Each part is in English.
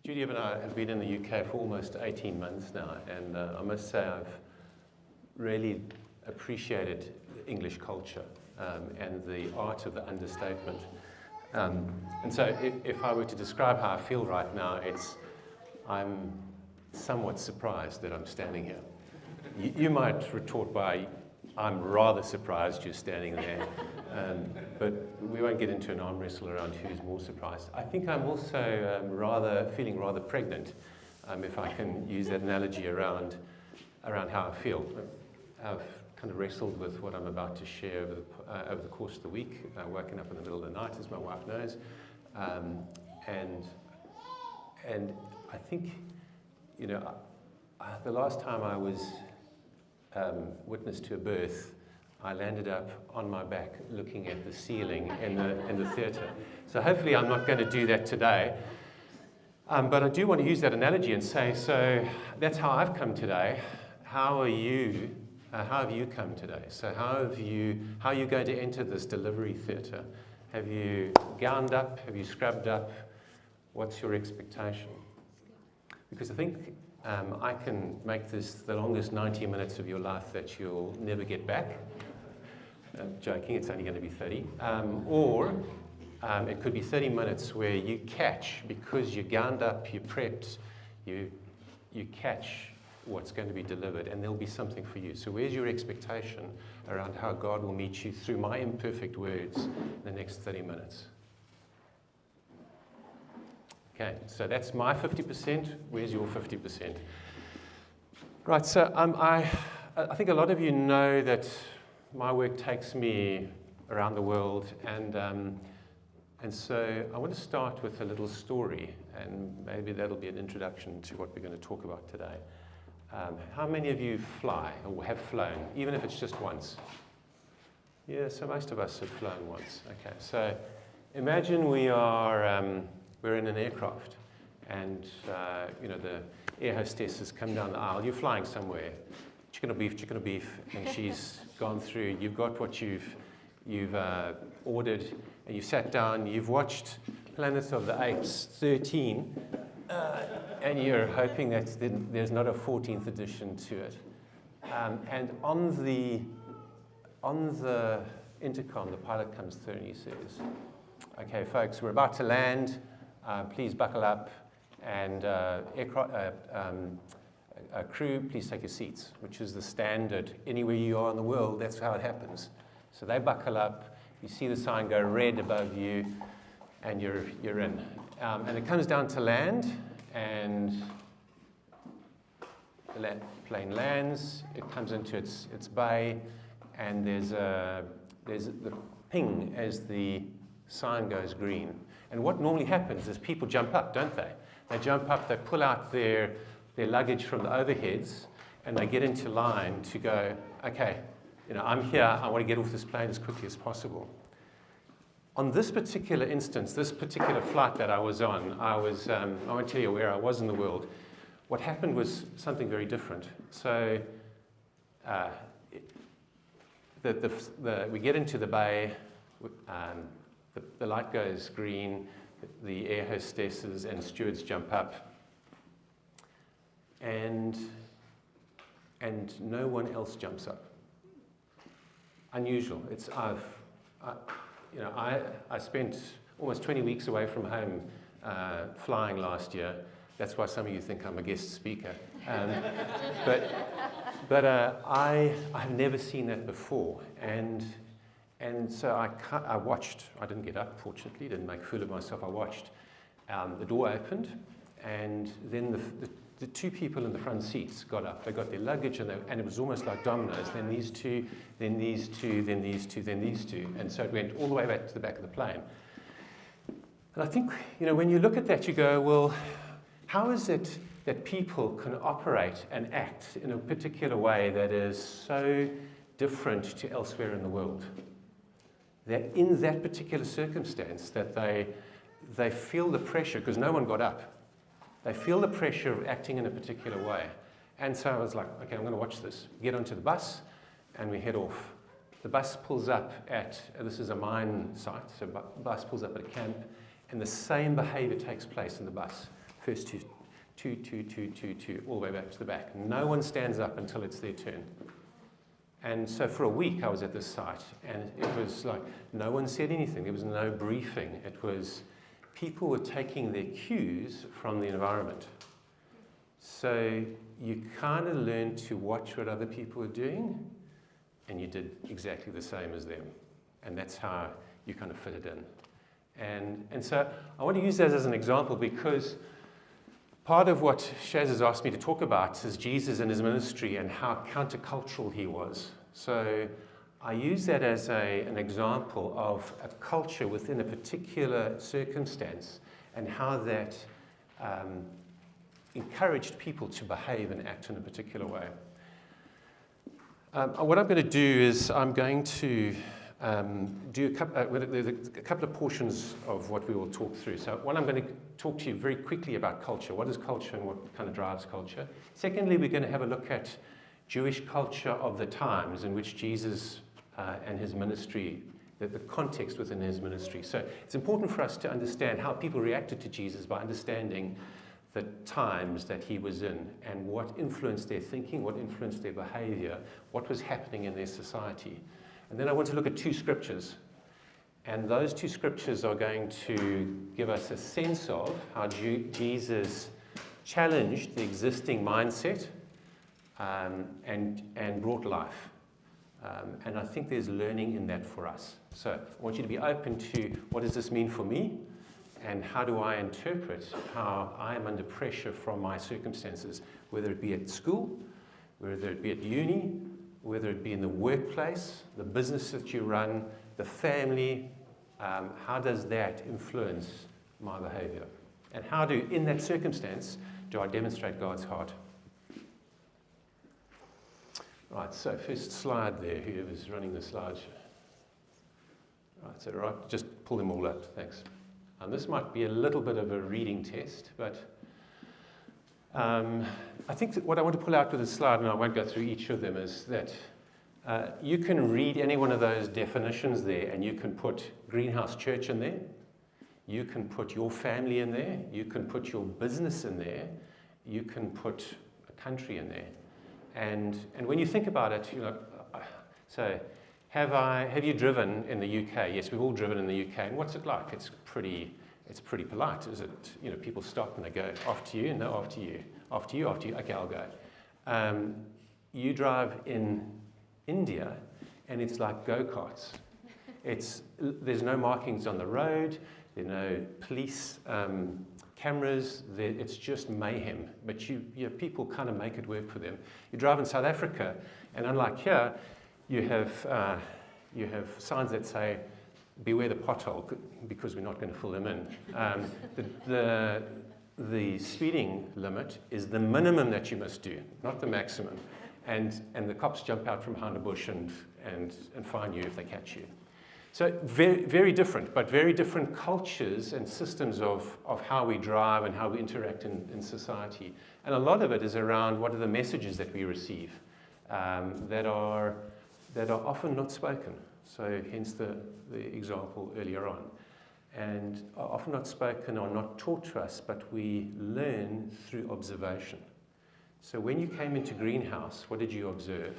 Judy and I have been in the UK for almost 18 months now, and I must say I've really appreciated the English culture and the art of the understatement. And so if I were to describe how I feel right now, I'm somewhat surprised that I'm standing here. You might retort by, I'm rather surprised you're standing there, but we won't get into an arm wrestle around who's more surprised. I think I'm also feeling rather pregnant, if I can use that analogy around how I feel. I've kind of wrestled with what I'm about to share over the course of the week, woken up in the middle of the night, as my wife knows, and I think, the last time I was witness to a birth, I landed up on my back looking at the ceiling in the theatre. So hopefully I'm not going to do that today. But I do want to use that analogy and say, so that's how I've come today. How are you? How have you come today? So how are you going to enter this delivery theatre? Have you gowned up? Have you scrubbed up? What's your expectation? Because I think I can make this the longest 90 minutes of your life that you'll never get back. I'm joking, it's only going to be 30. Or it could be 30 minutes where you catch, because you're gowned up, you're prepped, you catch what's going to be delivered, and there'll be something for you. So where's your expectation around how God will meet you through my imperfect words in the next 30 minutes? Okay, so that's my 50%. Where's your 50%? Right, so I think a lot of you know that my work takes me around the world, and so I want to start with a little story, and maybe that'll be an introduction to what we're going to talk about today. How many of you fly or have flown, even if it's just once? Yeah, so most of us have flown once. Okay, so imagine we're in an aircraft, and the air hostess has come down the aisle. You're flying somewhere, chicken or beef, and she's gone through. You've got what you've ordered, and you sat down. You've watched Planet of the Apes 13, and you're hoping that there's not a 14th edition to it. And on the intercom, the pilot comes through and he says, "Okay, folks, we're about to land. Please buckle up, and crew, please take your seats," which is the standard. Anywhere you are in the world, that's how it happens. So they buckle up, you see the sign go red above you, and you're in. And it comes down to land, and the plane lands, it comes into its bay, and there's the ping as the sign goes green. And what normally happens is people jump up, don't they? They jump up, they pull out their luggage from the overheads, and they get into line to go, okay, I'm here, I want to get off this plane as quickly as possible. On this particular instance, this particular flight that I was on, I won't tell you where I was in the world. What happened was something very different. So we get into the bay, the light goes green, the air hostesses and stewards jump up, and no one else jumps up. Unusual. I spent almost 20 weeks away from home flying last year. That's why some of you think I'm a guest speaker. But I've never seen that before, and so I watched. I didn't get up, fortunately, didn't make a fool of myself. I watched. The door opened, and then the two people in the front seats got up. They got their luggage, and it was almost like dominoes. Then these two, then these two, then these two, then these two. And so it went all the way back to the back of the plane. And I think, when you look at that, you go, well, how is it that people can operate and act in a particular way that is so different to elsewhere in the world? That in that particular circumstance, that they feel the pressure, because no one got up. They feel the pressure of acting in a particular way. And so I was like, okay, I'm going to watch this. Get onto the bus, and we head off. The bus pulls up this is a mine site, so the bus pulls up at a camp, and the same behavior takes place in the bus. First two, all the way back to the back. No one stands up until it's their turn. And so for a week I was at this site, and it was like no one said anything. There was no briefing. It was people were taking their cues from the environment. So you kind of learned to watch what other people were doing, and you did exactly the same as them. And that's how you kind of fit it in. And so I want to use that as an example because part of what Shaz has asked me to talk about is Jesus and his ministry and how countercultural he was. So I use that as an example of a culture within a particular circumstance and how that encouraged people to behave and act in a particular way. What I'm going to do is I'm going to do there's a couple of portions of what we will talk through. So one, I'm going to talk to you very quickly about culture. What is culture and what kind of drives culture? Secondly, we're going to have a look at Jewish culture of the times in which Jesus and his ministry, the context within his ministry. So it's important for us to understand how people reacted to Jesus by understanding the times that he was in and what influenced their thinking, what influenced their behavior, what was happening in their society. And then I want to look at two scriptures. And those two scriptures are going to give us a sense of how Jesus challenged the existing mindset and brought life. And I think there's learning in that for us. So I want you to be open to what does this mean for me? And how do I interpret how I am under pressure from my circumstances, whether it be at school, whether it be at uni, whether it be in the workplace, the business that you run, the family, how does that influence my behavior? And how in that circumstance, do I demonstrate God's heart? Right, so first slide there, whoever's running the slide. Right, so right, just pull them all up, thanks. This might be a little bit of a reading test, but I think that what I want to pull out with this slide, and I won't go through each of them, is that you can read any one of those definitions there, and you can put Greenhouse Church in there, you can put your family in there, you can put your business in there, you can put a country in there. And when you think about it, you know, so have you driven in the UK? Yes, we've all driven in the UK. And what's it like? It's pretty polite, is it? You know, people stop and they go, after you, no, after you, after you, after you, okay, I'll go. You drive in India and it's like go-karts. There's no markings on the road, there's no police cameras, it's just mayhem. But people kind of make it work for them. You drive in South Africa, and unlike here, you have signs that say, beware the pothole, because we're not going to fill them in. The speeding limit is the minimum that you must do, not the maximum. And the cops jump out from behind a bush and fine you if they catch you. So very, very different, but very different cultures and systems of how we drive and how we interact in society. And a lot of it is around what are the messages that we receive that are often not spoken. So hence the example earlier on. And are often not spoken or not taught to us, but we learn through observation. So when you came into Greenhouse, what did you observe?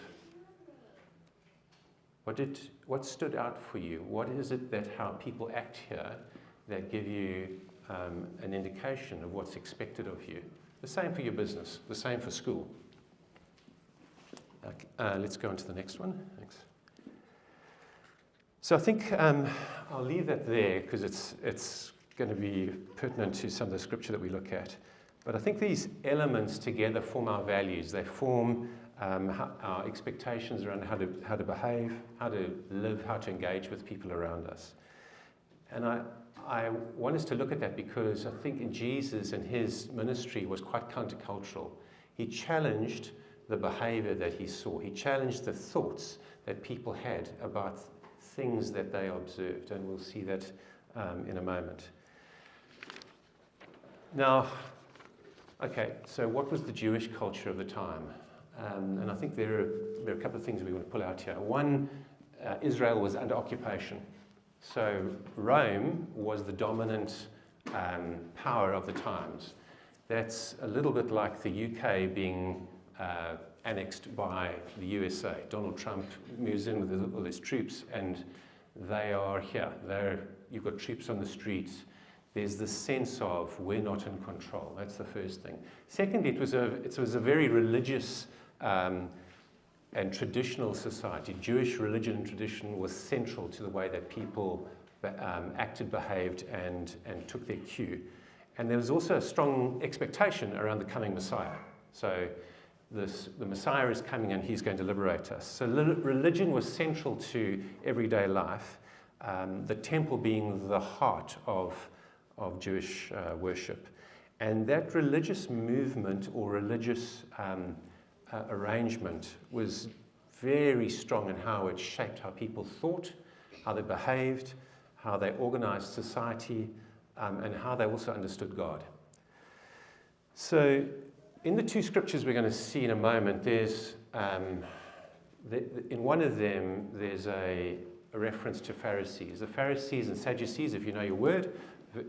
What stood out for you? What is it that how people act here that give you an indication of what's expected of you? The same for your business, the same for school. Let's go on to the next one. Thanks. So I think I'll leave that there because it's going to be pertinent to some of the scripture that we look at. But I think these elements together form our values. They form our expectations around how to behave, how to live, how to engage with people around us. And I want us to look at that because I think in Jesus and his ministry was quite countercultural. He challenged the behavior that he saw. He challenged the thoughts that people had about things that they observed, and we'll see that in a moment. Now, okay, so what was the Jewish culture of the time? And I think there are a couple of things we want to pull out here. One, Israel was under occupation. So Rome was the dominant power of the times. That's a little bit like the UK being annexed by the USA. Donald Trump moves in with all his troops, and they are here. You've got troops on the streets. There's this sense of we're not in control. That's the first thing. Secondly, it was a very religious and traditional society. Jewish religion and tradition was central to the way that people acted, behaved, and took their cue. And there was also a strong expectation around the coming Messiah. So the Messiah is coming and he's going to liberate us. So religion was central to everyday life, the temple being the heart of Jewish worship. And that religious movement or religious arrangement was very strong in how it shaped how people thought, how they behaved, how they organized society, and how they also understood God. So in the two scriptures we're going to see in a moment, there's in one of them there's a reference to Pharisees. The Pharisees and Sadducees, if you know your word,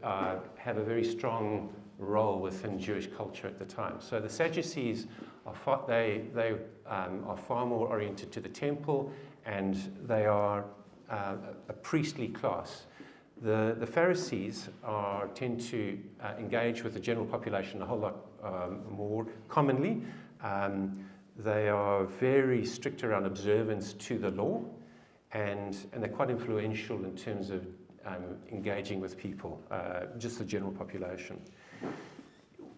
have a very strong role within Jewish culture at the time. So the Sadducees are far more oriented to the temple, and they are a priestly class. The Pharisees tend to engage with the general population a whole lot more commonly. They are very strict around observance to the law, and they're quite influential in terms of engaging with people, just the general population.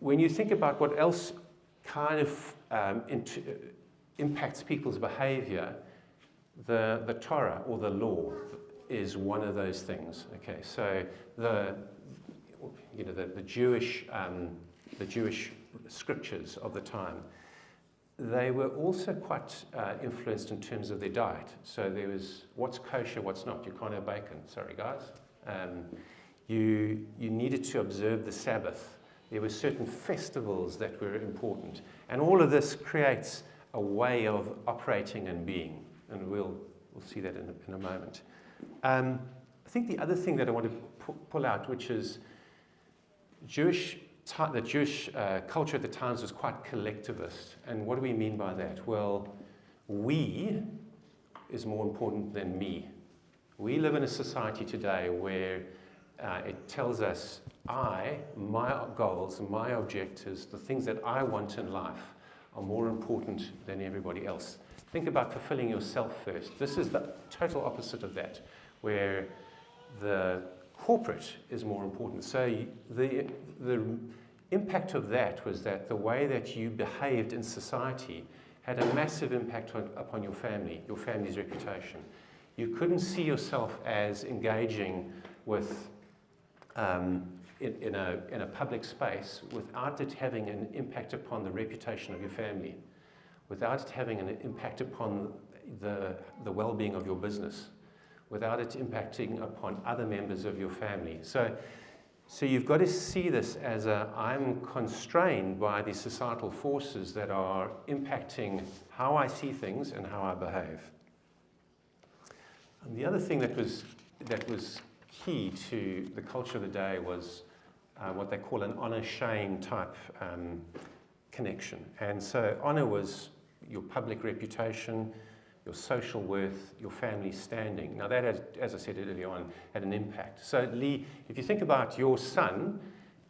When you think about what else kind of impacts people's behavior, the Torah or the law is one of those things. Okay, so the Jewish scriptures of the time, they were also quite influenced in terms of their diet. So there was what's kosher, what's not. You can't have bacon. Sorry, guys. You needed to observe the Sabbath. There were certain festivals that were important, and all of this creates a way of operating and being, and we'll see that in a moment. I think the other thing that I want to pull out, which is the Jewish culture at the times was quite collectivist. And what do we mean by that? Well, we is more important than me. We live in a society today where it tells us my goals, my objectives, the things that I want in life are more important than everybody else. Think about fulfilling yourself first. This is the total opposite of that, where the corporate is more important. So the impact of that was that the way that you behaved in society had a massive impact upon your family's reputation. You couldn't see yourself as engaging with in a public space without it having an impact upon the reputation of your family, without it having an impact upon the well-being of your business, without it impacting upon other members of your family. So you've got to see this as I'm constrained by the societal forces that are impacting how I see things and how I behave. And the other thing that was key to the culture of the day was what they call an honor-shame type connection. And so honor was your public reputation, your social worth, your family standing. Now that, as I said earlier on, had an impact. So Lee, if you think about your son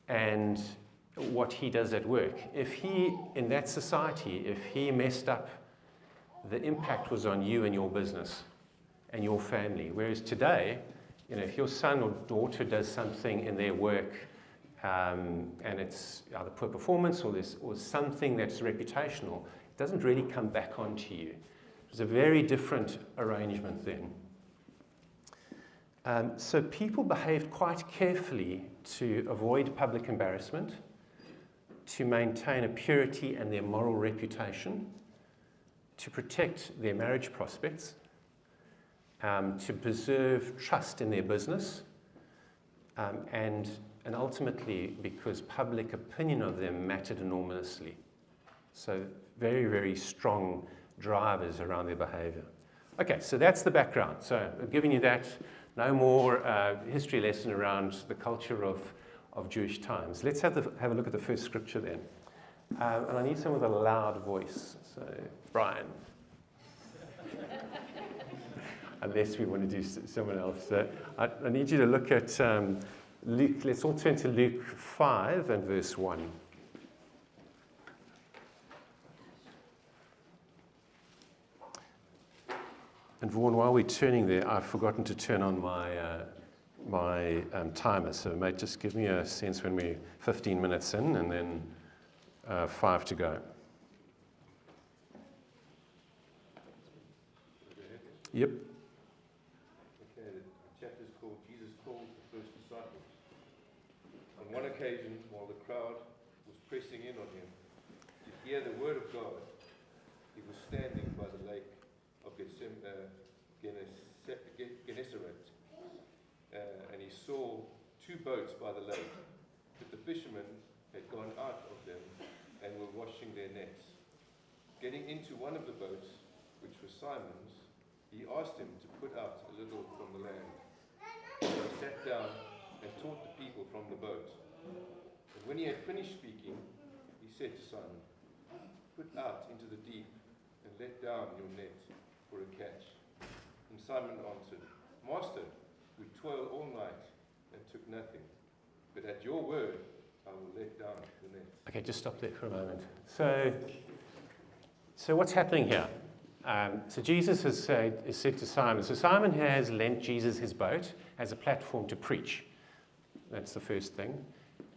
and what he does at work, if he, in that society, if he messed up, the impact was on you and your business and your family. Whereas today, if your son or daughter does something in their work and it's either poor performance or something that's reputational, it doesn't really come back onto you. It's a very different arrangement then. So people behaved quite carefully to avoid public embarrassment, to maintain a purity and their moral reputation, to protect their marriage prospects, to preserve trust in their business, and ultimately because public opinion of them mattered enormously. So very, very strong drivers around their behavior. Okay, so that's the background. So I've given you that. No more history lesson around the culture of of Jewish times. Let's have a look at the first scripture then. And I need someone with a loud voice. So, Brian. Unless we want to do someone else. So I need you to look at Luke. Let's all turn to Luke 5 and verse 1. And Vaughan, while we're turning there, I've forgotten to turn on my timer. So mate, just give me a sense when we're 15 minutes in and then 5 to go. Yep. Okay, the chapter is called Jesus Called the First Disciples. On one occasion, while the crowd was pressing in on him to hear the word of God, he was standing by the lake of Gennesaret, and he saw 2 boats by the lake, but the fishermen had gone out of them and were washing their nets. Getting into one of the boats, which was Simon's, he asked him to put out a little from the land. So he sat down and taught the people from the boat. And when he had finished speaking, he said to Simon, "Put out into the deep and let down your net for a catch." And Simon answered, "Master, we toiled all night and took nothing, but at your word I will let down the net." Okay, just stop there for a moment. So what's happening here? So Jesus has said to Simon, so Simon has lent Jesus his boat as a platform to preach. That's the first thing.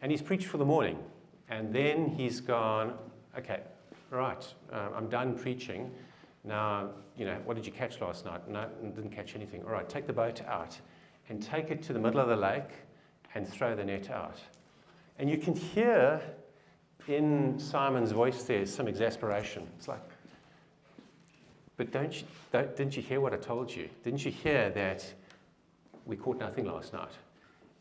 And he's preached for the morning. And then he's gone, okay, right, I'm done preaching. Now, what did you catch last night? No, didn't catch anything. All right, take the boat out and take it to the middle of the lake and throw the net out. And you can hear in Simon's voice there some exasperation. It's like, but didn't you hear what I told you? Didn't you hear that we caught nothing last night?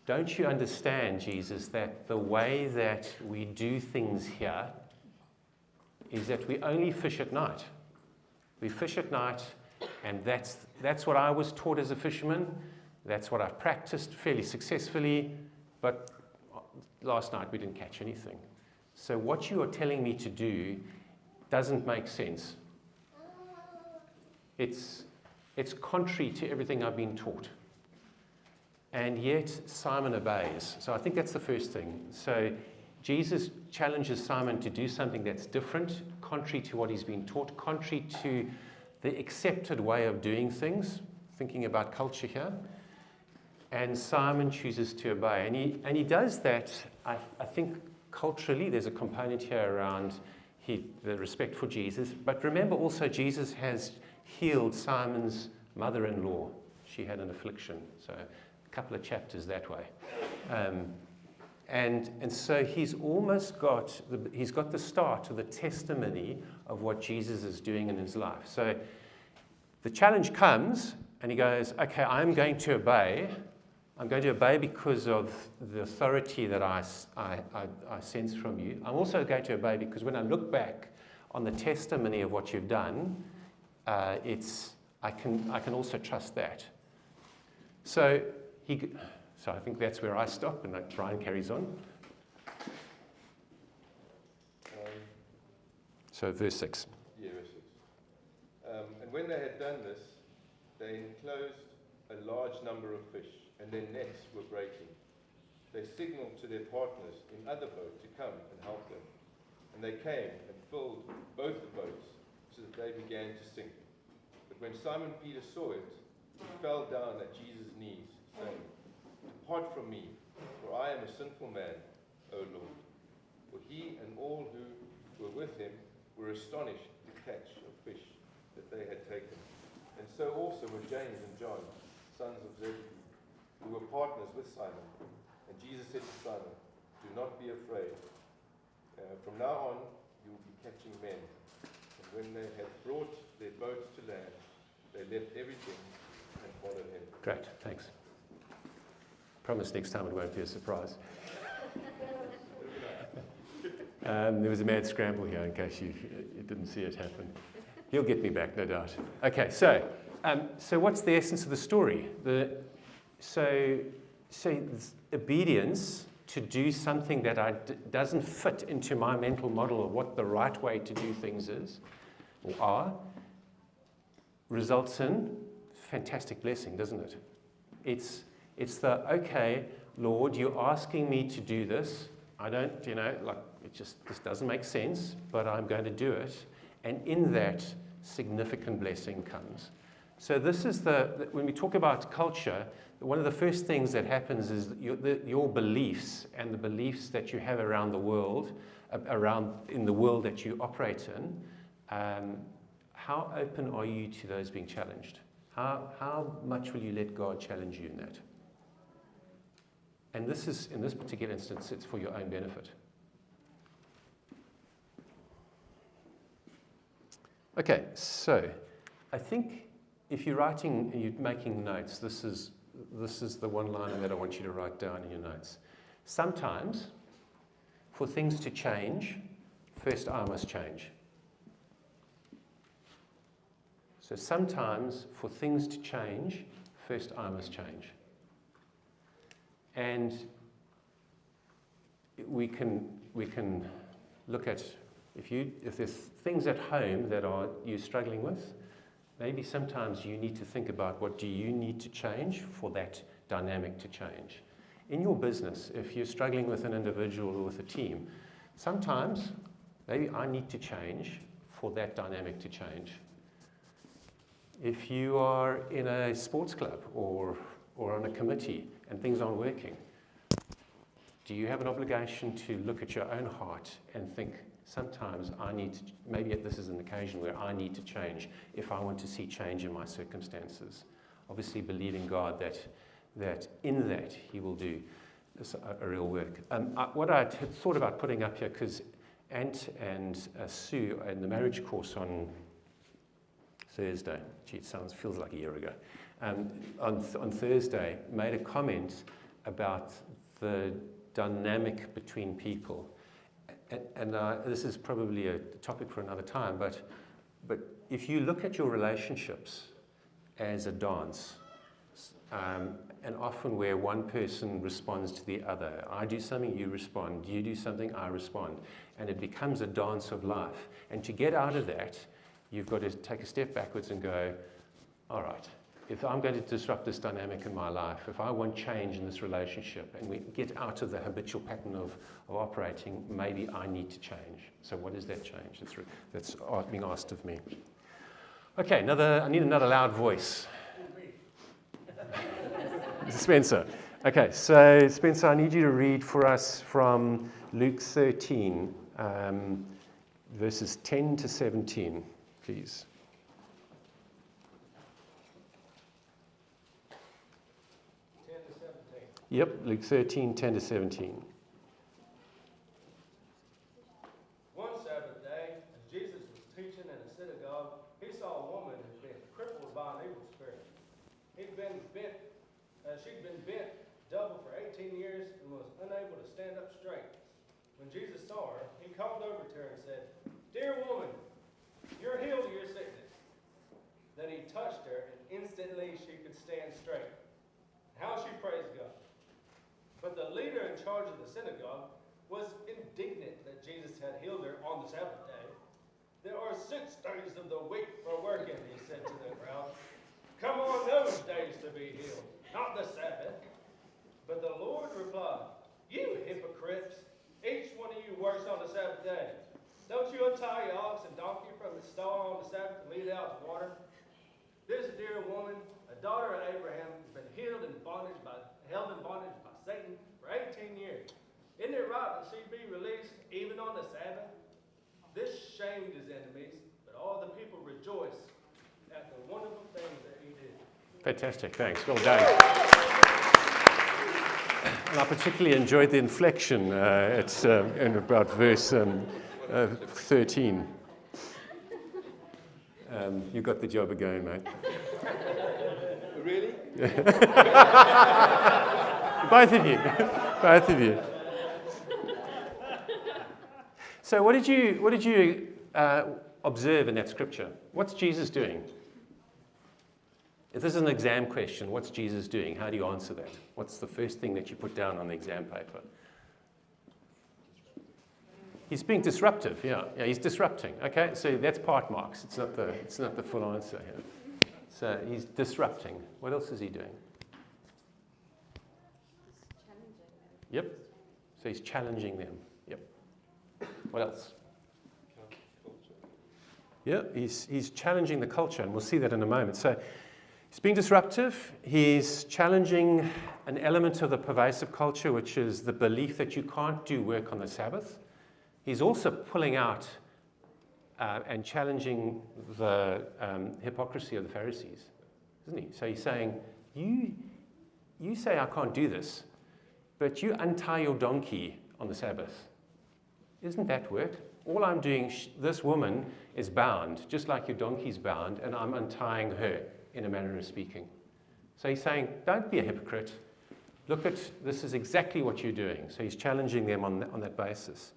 Don't you understand, Jesus, that the way that we do things here is that we only fish at night? We fish at night, and that's what I was taught as a fisherman. That's what I've practiced fairly successfully, but last night we didn't catch anything. So what you are telling me to do doesn't make sense. It's contrary to everything I've been taught. And yet Simon obeys. So I think that's the first thing. So Jesus challenges Simon to do something that's different, contrary to what he's been taught, contrary to the accepted way of doing things, thinking about culture here. And Simon chooses to obey. And he does that, I think, culturally. There's a component here around the respect for Jesus. But remember also, Jesus has healed Simon's mother-in-law. She had an affliction. So a couple of chapters that way. And so he's almost got the start of the testimony of what Jesus is doing in his life. So the challenge comes, and he goes, okay, I'm going to obey. I'm going to obey because of the authority that I sense from you. I'm also going to obey because when I look back on the testimony of what you've done, I can also trust that. So I think that's where I stop, and Brian carries on. So verse 6. Yeah, verse 6. And when they had done this, they enclosed a large number of fish, and their nets were breaking. They signaled to their partners in other boats to come and help them. And they came and filled both the boats, so that they began to sink. But when Simon Peter saw it, he fell down at Jesus' knees, saying, "Depart from me, for I am a sinful man, O Lord." For he and all who were with him were astonished at the catch of fish that they had taken. And so also were James and John, sons of Zebedee, who were partners with Simon. And Jesus said to Simon, "Do not be afraid. From now on you will be catching men." And when they had brought their boats to land, they left everything and followed him. Great, thanks. Promise next time it won't be a surprise. There was a mad scramble here in case you didn't see it happen. He'll get me back, no doubt. Okay, so what's the essence of the story? So obedience to do something that doesn't fit into my mental model of what the right way to do things is or are, results in fantastic blessing, doesn't it? It's the, okay, Lord, you're asking me to do this. I don't, this doesn't make sense, but I'm going to do it. And in that, significant blessing comes. So this is when we talk about culture, one of the first things that happens is your beliefs and the beliefs that you have around the world, in the world that you operate in, how open are you to those being challenged? How much will you let God challenge you in that? And this is, in this particular instance, it's for your own benefit. Okay, so I think if you're writing and you're making notes, this is the one liner that I want you to write down in your notes. Sometimes, for things to change, first I must change. So sometimes, for things to change, first I must change. And we can look at, if there's things at home that you're struggling with, maybe sometimes you need to think about what do you need to change for that dynamic to change. In your business, if you're struggling with an individual or with a team, sometimes maybe I need to change for that dynamic to change. If you are in a sports club or on a committee and things aren't working, do you have an obligation to look at your own heart and think, sometimes maybe this is an occasion where I need to change if I want to see change in my circumstances. Obviously believing God that in that He will do a real work. What I had thought about putting up here, because Ant and Sue in the marriage course on Thursday, gee, feels like a year ago, on Thursday made a comment about the dynamic between people. And this is probably a topic for another time, but if you look at your relationships as a dance, and often where one person responds to the other, I do something, you respond, you do something, I respond, and it becomes a dance of life. And to get out of that, you've got to take a step backwards and go, all right, if I'm going to disrupt this dynamic in my life, if I want change in this relationship, and we get out of the habitual pattern of operating, maybe I need to change. So what is that change that's being asked of me? Okay, I need another loud voice. Spencer. Okay, so Spencer, I need you to read for us from Luke 13, verses 10 to 17, please. Yep, Luke 13, 10 to 17. One Sabbath day, as Jesus was teaching in a synagogue, he saw a woman who had been crippled by an evil spirit. She'd been bent double for 18 years and was unable to stand up straight. When Jesus saw her, he called over to her and said, "Dear woman, you're healed of your sickness." Then he touched her, and instantly she could stand straight. How she praised God. But the leader in charge of the synagogue was indignant that Jesus had healed her on the Sabbath day. "There are 6 days of the week for working," he said to the crowd. "Come on those days to be healed, not the Sabbath." But the Lord replied, "You hypocrites, each one of you works on the Sabbath day. Don't you untie your ox and donkey from its stall on the Sabbath and lead it out to water? This dear woman, a daughter of Abraham, has been held in bondage by Satan for 18 years. Isn't it right that she be released even on the Sabbath?" This shamed his enemies, but all the people rejoiced at the wonderful things that he did. Fantastic, thanks. Well done. And I particularly enjoyed the inflection in about verse 13. You got the job again, mate. Really? Both of you. So what did you observe in that scripture? What's Jesus doing? If this is an exam question, what's Jesus doing? How do you answer that? What's the first thing that you put down on the exam paper? He's being disruptive, yeah, he's disrupting. Okay, so that's part marks. It's not the full answer here. So he's disrupting. What else is he doing? Yep. So he's challenging them. Yep. What else? Yeah, he's challenging the culture, and we'll see that in a moment. So he's being disruptive. He's challenging an element of the pervasive culture, which is the belief that you can't do work on the Sabbath. He's also pulling out and challenging the hypocrisy of the Pharisees, isn't he? So he's saying, you say I can't do this, but you untie your donkey on the Sabbath. Isn't that work? All I'm doing, this woman is bound, just like your donkey's bound, and I'm untying her, in a manner of speaking. So he's saying, don't be a hypocrite. Look at, this is exactly what you're doing. So he's challenging them on that basis.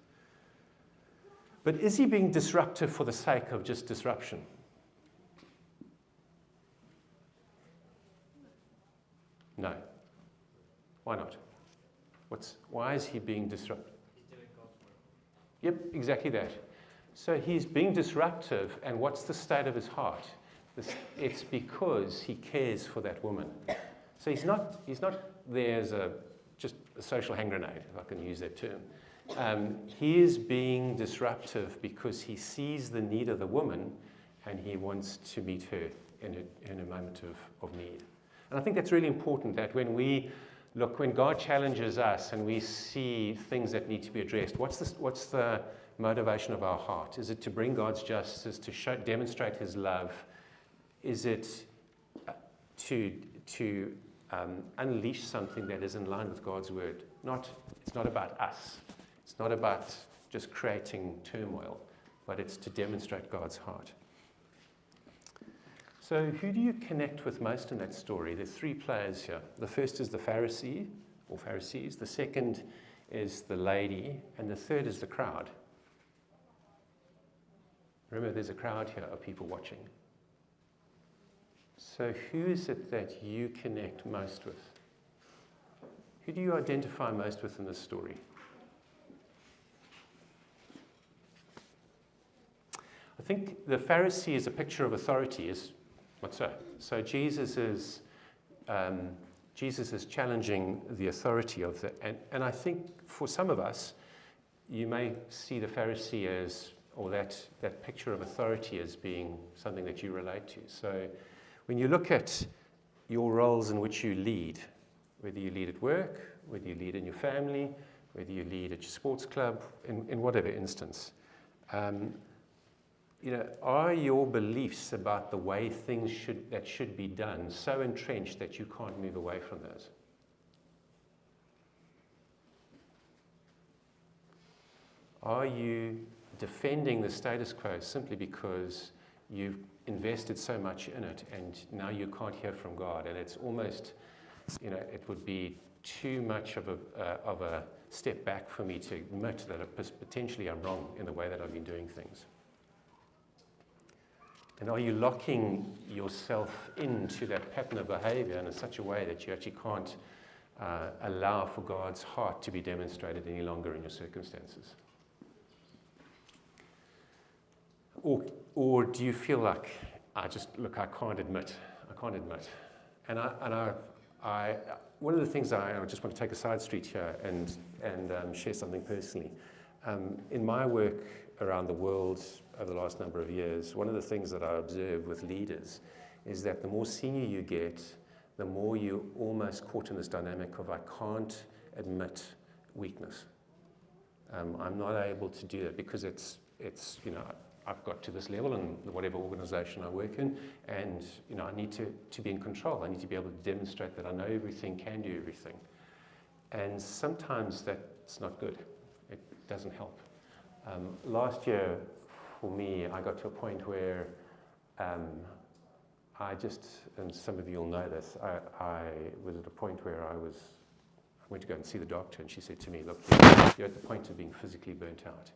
But is he being disruptive for the sake of just disruption? No. Why not? Why is he being disruptive? He's doing God's work. Yep, exactly that. So he's being disruptive, and what's the state of his heart? It's because he cares for that woman. So he's not there as just a social hand grenade, if I can use that term. He is being disruptive because he sees the need of the woman, and he wants to meet her in a moment of need. And I think that's really important, that when God challenges us and we see things that need to be addressed, what's the motivation of our heart? Is it to bring God's justice, to demonstrate his love? Is it to unleash something that is in line with God's word? It's not about us. It's not about just creating turmoil, but it's to demonstrate God's heart. So who do you connect with most in that story? There's three players here. The first is the Pharisee, or Pharisees. The second is the lady, and the third is the crowd. Remember, there's a crowd here of people watching. So who is it that you connect most with? Who do you identify most with in this story? I think the Pharisee is a picture of authority. What's that? So Jesus is challenging the authority of the, and I think for some of us, you may see the Pharisee as, or that picture of authority as being something that you relate to. So when you look at your roles in which you lead, whether you lead at work, whether you lead in your family, whether you lead at your sports club, in whatever instance, are your beliefs about the way things should be done so entrenched that you can't move away from those? Are you defending the status quo simply because you've invested so much in it and now you can't hear from God? And it's almost, it would be too much of a step back for me to admit that potentially I'm wrong in the way that I've been doing things. And are you locking yourself into that pattern of behavior in such a way that you actually can't allow for God's heart to be demonstrated any longer in your circumstances? Or do you feel like, I can't admit. And I one of the things I just want to take a side street here and share something personally. In my work around the world over the last number of years, one of the things that I observe with leaders is that the more senior you get, the more you're almost caught in this dynamic of, I can't admit weakness. I'm not able to do that because it's I've got to this level in whatever organization I work in, and I need to be in control. I need to be able to demonstrate that I know everything, can do everything. And sometimes that's not good. It doesn't help. Last year, for me, I got to a point where and some of you will know this, I was at a point where I went to go and see the doctor, and she said to me, look, you're at the point of being physically burnt out.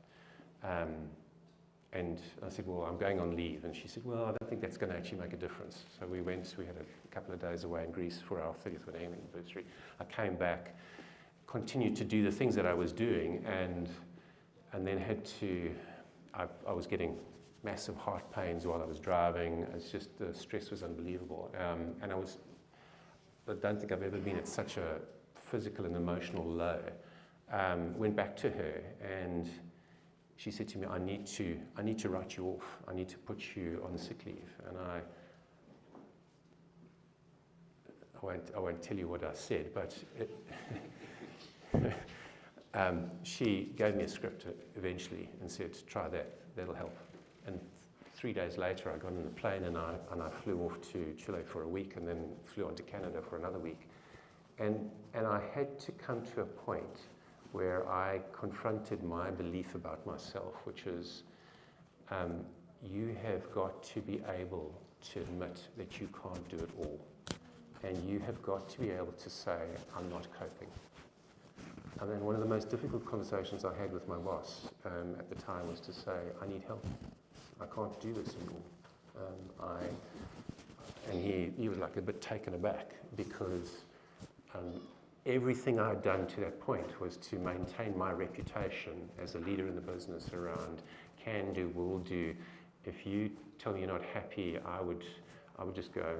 And I said, well, I'm going on leave. And she said, well, I don't think that's going to actually make a difference. So we had a couple of days away in Greece for our 30th wedding anniversary. I came back, continued to do the things that I was doing, and and then I was getting massive heart pains while I was driving. It's just, the stress was unbelievable. And I don't think I've ever been at such a physical and emotional low. Went back to her, and she said to me, I need to write you off. I need to put you on sick leave. And I won't tell you what I said, but she gave me a script eventually and said, try that, that'll help. And 3 days later, I got on the plane and I flew off to Chile for a week, and then flew on to Canada for another week. And I had to come to a point where I confronted my belief about myself, which is, you have got to be able to admit that you can't do it all. And you have got to be able to say, I'm not coping. And then one of the most difficult conversations I had with my boss at the time was to say, I need help. I can't do this anymore. And he was like a bit taken aback, because everything I'd done to that point was to maintain my reputation as a leader in the business around can do, will do. If you tell me you're not happy, I would just go,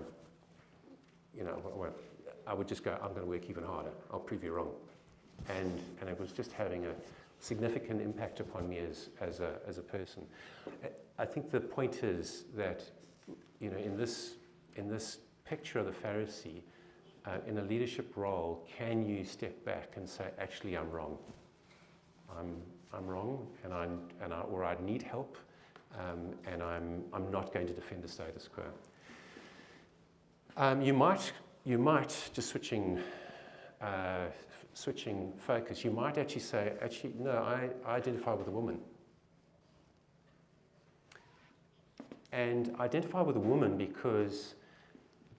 I would just go, I'm going to work even harder. I'll prove you wrong. And it was just having a significant impact upon me as a person. I think the point is that, in this picture of the Pharisee, in a leadership role, can you step back and say, actually, I'm wrong. I'm wrong, or I need help, and I'm not going to defend the status quo. You might just switching focus. You might actually say, no, I identify with a woman. And identify with a woman because,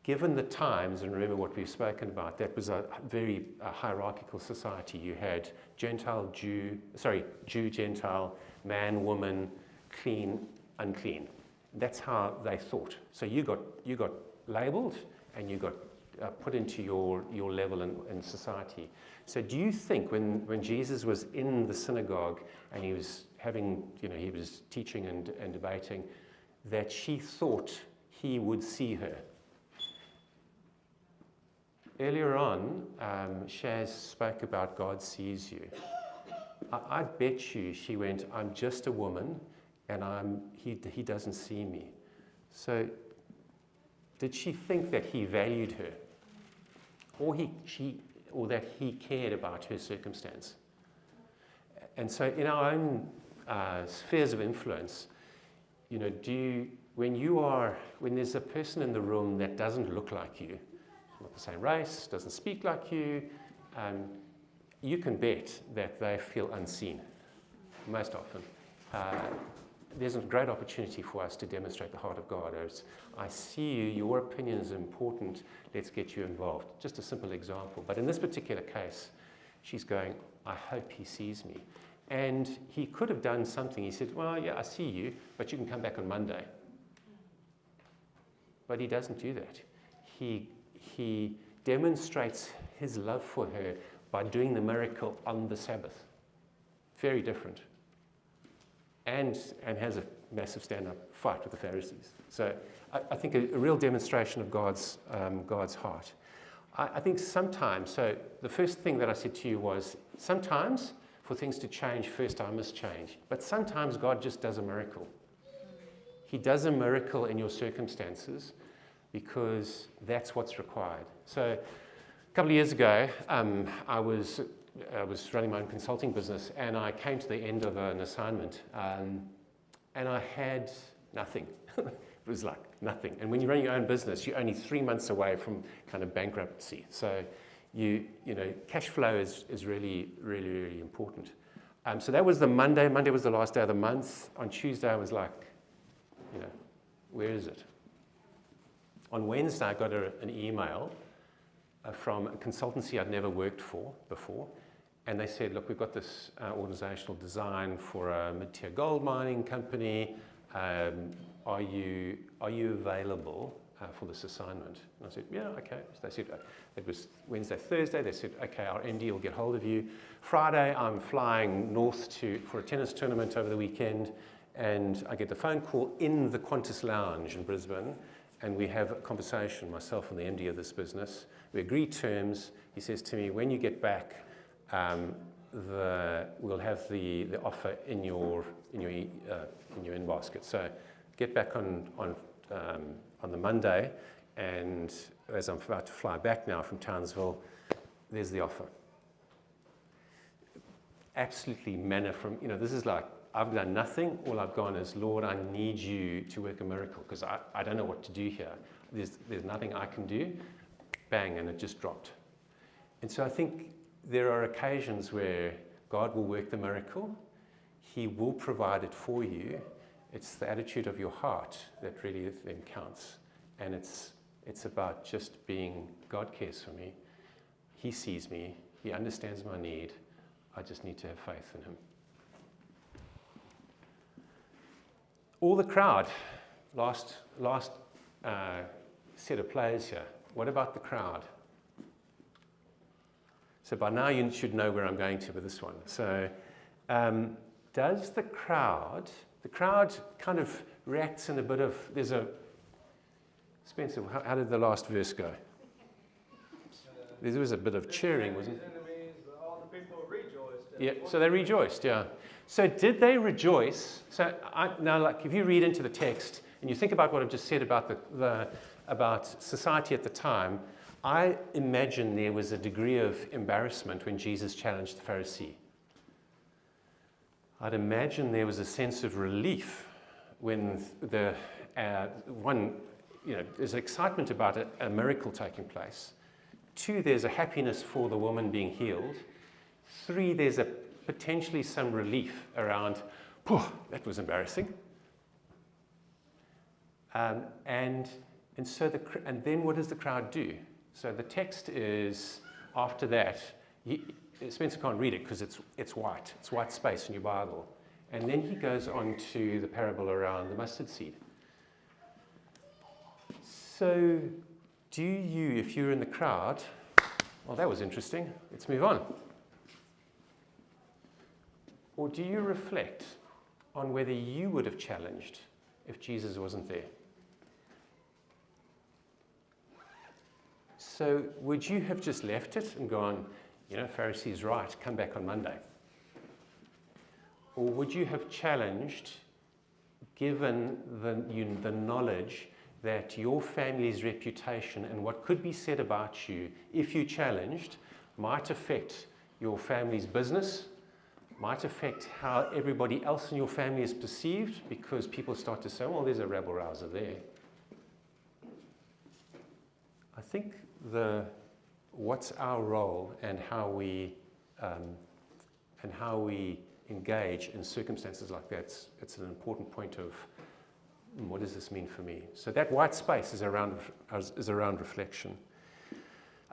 given the times, and remember what we've spoken about, that was a very hierarchical society. You had Jew, Gentile, man, woman, clean, unclean. That's how they thought. So you got labeled, and you got put into your level in society. So do you think when Jesus was in the synagogue and he was he was teaching and debating, that she thought he would see her? Earlier on, Shaz spoke about God sees you. I bet you she went, I'm just a woman, and he doesn't see me. So did she think that he valued her, or that he cared about her circumstance? And so in our own spheres of influence, when there's a person in the room that doesn't look like you, not the same race, doesn't speak like you, you can bet that they feel unseen most often. There's a great opportunity for us to demonstrate the heart of God as, I see you, your opinion is important, let's get you involved. Just a simple example. But in this particular case, she's going, I hope he sees me. And he could have done something. He said, well, yeah, I see you, but you can come back on Monday. But he doesn't do that. He demonstrates his love for her by doing the miracle on the Sabbath. Very different. And has a massive stand-up fight with the Pharisees. So I think a real demonstration of God's heart. I think sometimes, so the first thing that I said to you was, sometimes for things to change, first I must change. But sometimes God just does a miracle. He does a miracle in your circumstances because that's what's required. So a couple of years ago, I was running my own consulting business, and I came to the end of an assignment, and I had nothing. It was like nothing. And when you run your own business, you're only 3 months away from kind of bankruptcy. So cash flow is really, really, really important. So that was the Monday. Monday was the last day of the month. On Tuesday, I was like, where is it? On Wednesday, I got an email from a consultancy I'd never worked for before. And they said, look, we've got this organizational design for a mid-tier gold mining company. Are you available for this assignment. And I said, yeah, okay. So they said, it was Wednesday, Thursday. They said, okay, our MD will get hold of you. Friday, I'm flying north for a tennis tournament over the weekend, and I get the phone call in the Qantas Lounge in Brisbane, and we have a conversation, myself and the MD of this business. We agree terms. He says to me, when you get back, we'll have the offer in your in basket. So get back on the Monday, and as I'm about to fly back now from Townsville, there's the offer. Absolutely manna from, this is like, I've done nothing. All I've gone is, Lord, I need you to work a miracle, because I don't know what to do here. There's nothing I can do. Bang, and it just dropped. And so I think there are occasions where God will work the miracle. He will provide it for you. It's the attitude of your heart that really then counts. And it's about just being, God cares for me. He sees me. He understands my need. I just need to have faith in him. All the crowd, last set of players here. What about the crowd? So by now you should know where I'm going to with this one. So does the crowd kind of reacts in a bit of, Spencer, how did the last verse go? There was a bit of cheering, wasn't it? Enemies, but all the people rejoiced. Yeah, so they rejoiced, yeah. So did they rejoice? So now, like, if you read into the text and you think about what I've just said about about society at the time, I imagine there was a degree of embarrassment when Jesus challenged the Pharisee. I'd imagine there was a sense of relief when there's excitement about a miracle taking place. 2, there's a happiness for the woman being healed. 3, there's potentially some relief around, that was embarrassing. And then what does the crowd do? So the text is, after that, Spencer can't read it because it's white. It's white space in your Bible. And then he goes on to the parable around the mustard seed. So do you, if you're in the crowd, well, that was interesting, let's move on. Or do you reflect on whether you would have challenged if Jesus wasn't there? So would you have just left it and gone, Pharisee's right, come back on Monday? Or would you have challenged, given the knowledge that your family's reputation and what could be said about you, if you challenged, might affect your family's business, might affect how everybody else in your family is perceived, because people start to say, well, there's a rabble-rouser there. I think what's our role and how we engage in circumstances like that, it's an important point of what does this mean for me? So that white space is around reflection.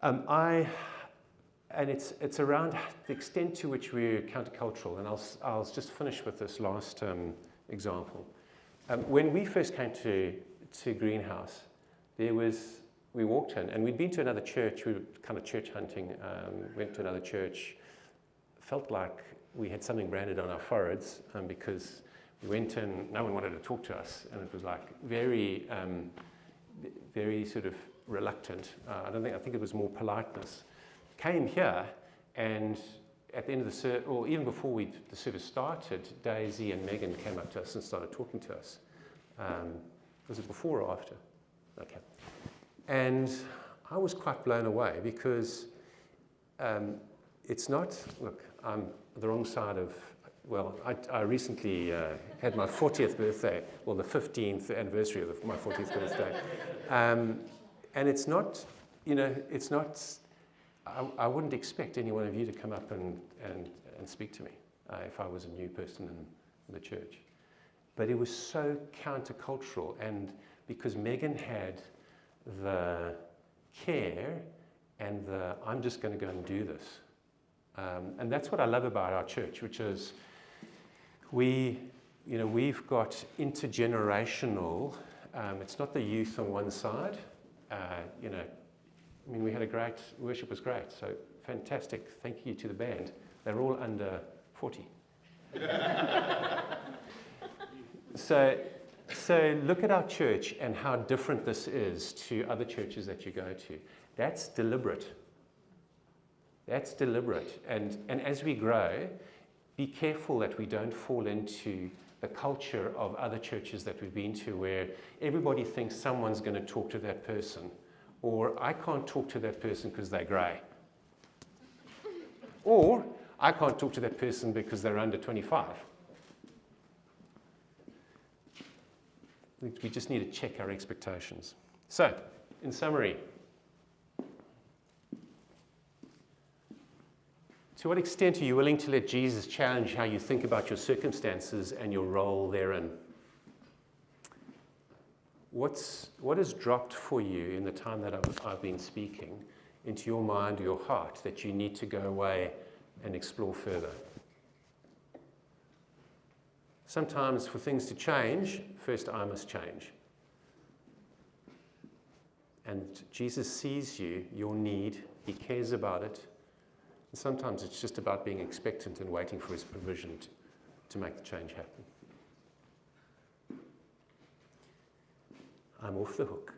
And it's around the extent to which we're countercultural. And I'll just finish with this last example. When we first came to Greenhouse, we walked in, and we'd been to another church. We were kind of church hunting. Went to another church. Felt like we had something branded on our foreheads because we went in. No one wanted to talk to us, and it was like very, very sort of reluctant. I think it was more politeness. Came here, and at the end of the service, or even before the service started, Daisy and Megan came up to us and started talking to us. Was it before or after? Okay. And I was quite blown away because it's not, look, I'm the wrong side of, well, I recently had my 40th birthday, well, the 15th anniversary of my 40th birthday. And it's not, it's not, I wouldn't expect any one of you to come up and speak to me if I was a new person in the church. But it was so countercultural, and because Megan had the care and I'm just going to go and do this. And that's what I love about our church, which is we've got intergenerational It's not the youth on one side. We had a great, worship was great, so fantastic. Thank you to the band. They're all under 40. So look at our church and how different this is to other churches that you go to. That's deliberate. That's deliberate. And as we grow, be careful that we don't fall into the culture of other churches that we've been to where everybody thinks someone's going to talk to that person, or I can't talk to that person because they're grey, or I can't talk to that person because they're under 25. We just need to check our expectations. So, in summary, to what extent are you willing to let Jesus challenge how you think about your circumstances and your role therein? What has dropped for you in the time that I've been speaking into your mind or your heart that you need to go away and explore further? Sometimes for things to change, first I must change. And Jesus sees you, your need, he cares about it. And sometimes it's just about being expectant and waiting for his provision to make the change happen. I'm off the hook.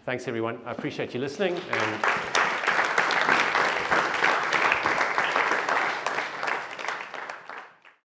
Thanks everyone. I appreciate you listening. And